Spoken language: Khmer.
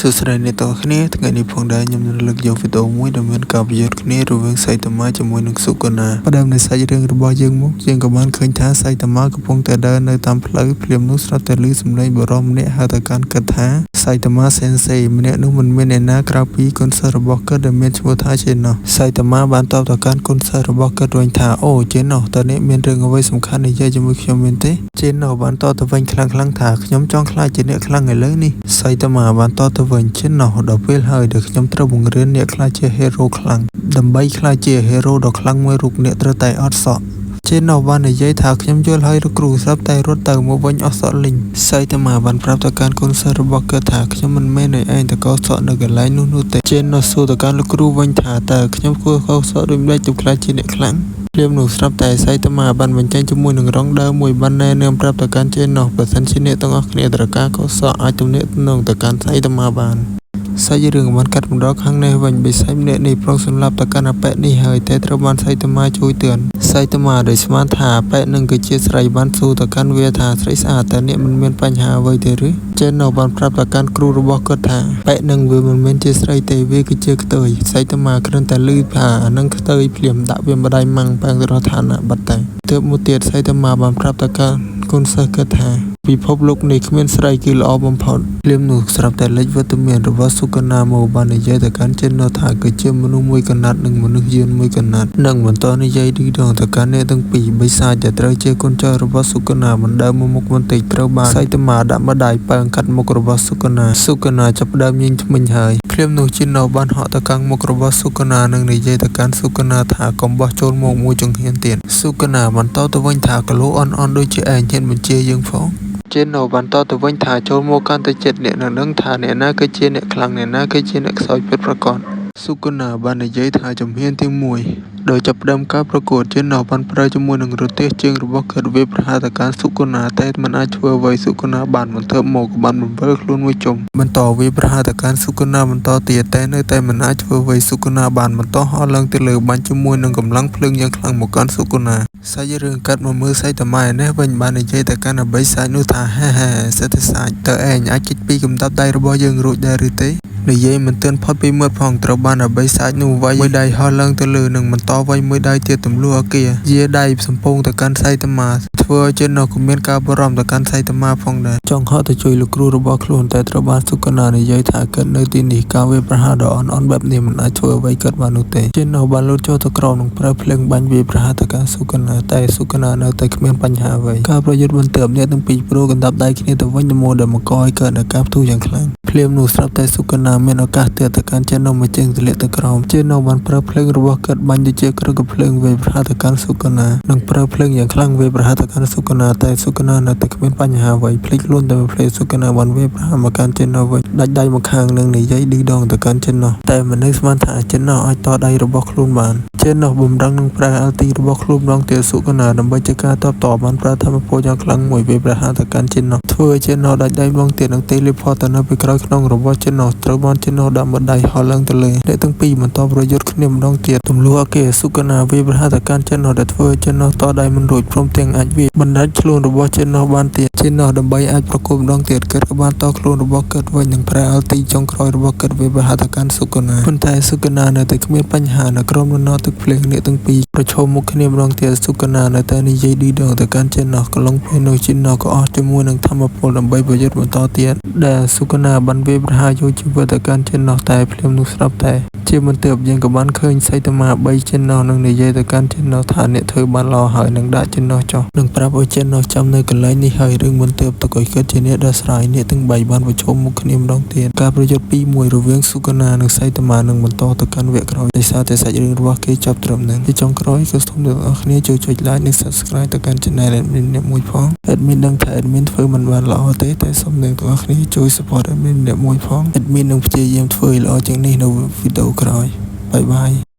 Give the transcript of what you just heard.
សួស្តីអ្នកទាំងអស់គ្នាថ្ងៃនេះផងដែរខ្ញុំនឹងលើកយកវីដេអូមួយដែលមានការប្រយុទ្ធគ្នារវាងសៃតាម៉ាជាមួយនឹងស៊ូកូណាផ្ដើមនៃសាច់រឿងរបស់យើងមកយើងក៏បានឃើញថាសៃតាម៉ាកំពុងតែដើរនៅតាមផ្លូវភ្លាមនោះស្រាប់តែឮសំឡេងបុរសម្នាក់ហៅទៅកាន់គាត់ថាសៃតាម៉ាសេនសេម្នាក់នោះមិនមានអ្នកណាក្រៅពីកូនសិស្សរបស់គាត់ដែលមានឈ្មោះថាជេណូសៃតាម៉ាបានតបទៅកាន់កូនសិស្សរបស់គាត់វិញថាអូជេណូតើអ្នកមានរឿងអ្វីសំខាន់និយាយជាមួយខ្ញុំមែនទេជេណូបានតបទៅវិញខ្លាំងៗថាខ្ញុំចង់ខ្លាចជាអ្នកខ្លាំងឥឡូវនេះសៃតាម៉ាបានតបទៅវិញជេណូដល់ពេលហើយដែលខ្ញុំត្រូវបង្រៀនអ្នកខ្លាចជាហេរ៉ូខ្លាំងដើម្បីខ្លាចជាហេរ៉ូដ៏ខ្លាំងមួយរូបអ្នកត្រូវតែអត់សក់ជេណូបាននិយាយថាខ្ញុំយល់ហើយលោកគ្រូស្រាប់តែរត់ទៅមកវិញអស់សក់លីងសៃតាម៉ាបានប្រាប់ទៅកាន់កូនសិស្សរបស់គាត់ថាខ្ញុំមិនមែនឲ្យឯងទៅកោសក់នៅកន្លែងនោះទេជេណូសួរទៅកាន់លោកគ្រូវិញថាតើខ្ញុំគួរកោសក់ដូចម្តេចទើបខ្លាចជាអ្នកខ្លាំងភ្លាមនោះស្រាប់តែសៃតាម៉ាបានបញ្ចេញជាមួយនឹងរងដើមមួយបានណែនាំប្រាប់ទៅកាន់ជេណូបើសិនជាអ្នកទាំងអស់គ្នាត្រូវការកោសក់អាចទំនាក់ទំនងទៅកាន់សៃតាម៉ាបានសាច់រឿងបានកាត់បន្ថយខាងនេះវិញបិសាចម្នាក់នេះប្រុងសម្លាប់ទៅកាន់អប៉ែនេះហើយតែត្រូវបានសៃតាម៉ាជួយទឿនសៃតាម៉ាដោយស្មានថាអប៉ែនឹងគឺជាស្រីបានសួរទៅកាន់វាថាស្រីស្អាតតែអ្នកមិនមានបញ្ហាអ្វីទេឬជេណូបានប្រាប់ទៅកាន់គ្រូរបស់គាត់ថាប៉ែនឹងវាមិនមែនជាស្រីទេវាគឺជាខ្ទើយសៃតាម៉ាគ្រាន់តែឮថាអានឹងខ្ទើយភ្លាមដាក់វាម្ដាយម៉ាំងបែងទៅរកឋានៈបាត់តែទើបមួយទៀតសៃតាម៉ាបានប្រាប់ទៅកាន់កូនសិស្សគាត់ថាពិភពលោកនេះគ្មានស្រីគឺល្អបំផុតភ្លាមនោះស្រាប់តែលេចវត្តមានរបស់ស៊ូកាណាមកបាននិយាយទៅកាន់ជេណូថាគឺជាមនុស្សមួយកណាត់និងមនុស្សយឺនមួយកណាត់និងបន្តនិយាយឌីដងទៅកាន់អ្នកទាំងពីរបិសាចដែលត្រូវជាកូនចៅរបស់ស៊ូកាណាបណ្ដើរមកមុខបន្តិចត្រូវបានសៃតាម៉ាដាក់ម្ដាយប៉ើងកាត់មុខរបស់ស៊ូកាណាចាប់ផ្ដើមញញធ្មេញហើយភ្លាមនោះជេណូបានហក់ទៅកាន់មុខរបស់ស៊ូកាណានិងនិយាយទៅកាន់ស៊ូកាណាថាកុំបោះចូលមកមួយចង្ហៀនទៀតស៊ូកាណាបន្តទៅវិញថាគីឡូអន់ដូចជាឯងហ៊ានបញ្ជាយើងផងជេណូបានតទៅវិញថាចូលមកកាន់តែចិត្តអ្នកនឹងថាអ្នកណាគឺជាអ្នកខ្លាំងអ្នកណាគឺជាអ្នកខ្សោយពិតប្រាកដស៊ូកូណាបាននិយាយថាជំហានទី1ដោយចាប់ផ្ដើមការប្រកួតជេណូបានប្រើជាមួយនឹងរទេះជើងរបស់គាត់វាប្រហារទៅកាន់ស៊ូកូណាតែមិនអាចធ្វើអ្វីស៊ូកូណាបានបន្ទាប់មកបានបំរើខ្លួនមួយជុំបន្តវាប្រហារទៅកាន់ស៊ូកូណាបន្តទៀតតែនៅតែមិនអាចធ្វើអ្វីស៊ូកូណាបានបន្តហោះឡើងទៅលើបាញ់ជាមួយនឹងកម្លាំងភ្លើងយ៉ាងខ្លាំងមកកាន់ស៊ូកូណាសាច់រឿងកាត់មកមើលសៃតាម៉ានេះវិញបាននិយាយទៅកាន់អបិសាចនោះថាហេសិទ្ធិសាចតើឯងអាចគេចពីកំតាប់ដៃរបស់យើងរួចដែរឬទេនិយាយមិនទាន់ផុតពីមាត់ផងត្រូវបានអបិសាចនោះវាយមួយដៃហោះឡើងទៅលើនិងបន្តវាយមួយដៃទៀតទម្លុះអគារយាដៃសំពងទៅកាន់សៃតាម៉ាធ្វើឲ្យជេណូក៏មានការបារម្ភទៅកាន់សៃតាម៉ាផងដែរចង់ហត់ទៅជួយលោកគ្រូរបស់ខ្លួនតែត្រូវបានស៊ូកាណានិយាយថាកើតនៅទីនេះការវាប្រហារដ៏អន់បែបនេះមិនអាចធ្វើអ្វីកើតបាននោះទេជេណូបានលូតចូលទៅក្រោមនិងប្រើភ្លើងបាញ់វាប្រហារទៅកាន់ស៊ូកាណាតែស៊ូកាណានៅតែគ្មានបញ្ហាអ្វីការប្រយុទ្ធបន្ទាប់អ្នកទាំងពីរប្រូកណ្ដាប់ដៃគ្នាទៅវិញទៅមកដែលបង្កឲ្យកើតនូវការផ្ទុះយ៉ាងខ្លាំងភ្លាមនោះស្រាប់តែស៊ូកាណាមានឱកាសទៅកាន់ជេណូមួយជើងទម្លាក់ទៅក្រោមជេណូបានប្រើភ្លើងរបស់គាត់បាញ់ទៅជាក្រឹកភ្លើងវាប្រហារទៅកាន់ស៊ូកាណានិងប្រើភ្លើងយ៉ាងខ្លាំងវាប្រហារទៅកាន់ស៊ូកាណាតែស៊ូកាណានៅតែគ្មានបញ្ហាអ្វីភ្លេចខ្លួនតែភ្លេចស៊ូកាណាបានវាប្រហារមកកាន់ជេណូវិញដាច់ដៃមកខាងនិងនិយាយឌីដងទៅកាន់ជេណូតែមិននឹកស្មានថាជេណូអាចតដៃរបស់ខ្លួនបានជេណូបំរុងនឹងប្រើអល់ទីរបស់ខ្លួនម្ដងទៀតស៊ូកាណាដើម្បីជាការតបតបានប្រើធម្មពលយ៉ាងខ្លាំងមួយវាប្រហារទៅកាន់ជេណូធ្វើឲ្យជេណូដាច់ដៃម្ដងទៀតនិងទេលីផតទៅនៅពីក្រោយក្នុងរបស់ជេណូត្រូវបានជេណូដាក់ម្ដាយហោះឡើងទៅលើអ្នកទាំងពីរបន្តប្រយុទ្ធគ្នាម្ដងទៀតទម្លុះអគារស៊ូកាណាវាប្រហារទៅកាន់ជេណូដែលធ្វើឲ្យជេណូតដៃមិនរួចព្រមទាំងអាចវាបណ្ដាច់ខ្លួនរបស់ជេណូបានទៀតជេណូដើម្បីអាចប្រកួតម្ដងទៀតគាត់ក៏បានតខ្លួនរបស់គាត់វិញនិងប្រើអល់ទីចុងក្រោយរបស់គាត់វាប្រហារទៅកាន់ស៊ូកាណាប៉ុន្តែស៊ូកាណានៅតែគ្មានបញ្ហានៅក្រោមដំណទឹកភ្លេងអ្នកទាំងពីរប្រឈមមុខគ្នាម្ដងទៀតស៊ូកាណានៅតែនិយាយឌីដងទៅកាន់ជេណូកន្លងពេលនោះជេណូក៏អស់ជាមួយនឹងធម្មពលដើម្បីប្រយុទ្ធបន្តទៀតដែលស៊ូកាណាបានវាប្រហារយកជីវិតទៅកាន់ជេណូតែភ្លាមនោះស្រាប់តែជាបន្ទាប់យើងក៏បានឃើញសៃតាម៉ា3ជេណូនឹងនិយាយទៅកាន់ជេណូថាអ្នកធ្វើបានល្អហើយនឹងដាក់ជេណូចុះនឹងប្រាប់ឲ្យជេណូចាំនៅកន្លែងនេះហើយរឿងបន្ទាប់ទៅឲ្យគាត់ជាអ្នកដោះស្រាយអ្នកទាំង3បានប្រជុំមុខគ្នាម្ដងទៀតការប្រយុទ្ធពី1រវាងស៊ូកាណានិងសៃតាម៉ានឹងបន្តទៅកាន់វគ្គក្រោយដោយសារតែសាច់រឿងរបស់គេចាប់ត្រឹមនេះទីចុងក្រោយក៏សូមអ្នកនរគ្នាជួយចុច like និង subscribe ទៅកាន់ channel admin អ្នកមួយផង admin ដឹងថា admin ធ្វើមិនបានល្អទេតែសូមអ្នកនរគ្នាជួយ support admin អ្នកមួយផង admin នឹងព្យាយាមធ្វើឲ្យល្អជាងនេះនៅវីដេអូក្រោយបាយបាយ